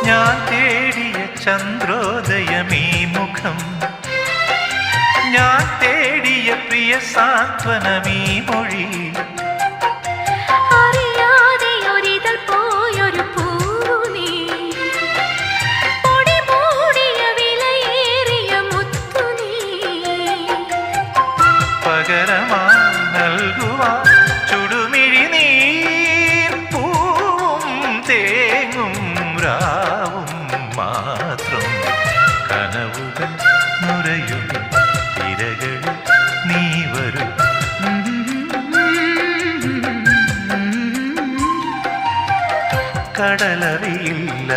ഞാൻ തേടിയ ചന്ദ്രോദയമീ മുഖം, ഞാൻ തേടിയ പ്രിയ സാന്ത്വനമീ മൊഴി. അറിയാതെ ഒരിതൾ പോയൊരു പൂനീ, പൊടി മൂടിയ വിലയേറിയ മുത്തു നീ. പകരമായി നൽകുവാൻ ചുടുമിഴി നീർ, പൂവും തേങ്ങും രാവും മാത്രം. കനവുകൾ നുരയും തിരകളിൽ നീ വരും. കടലറിയില്ല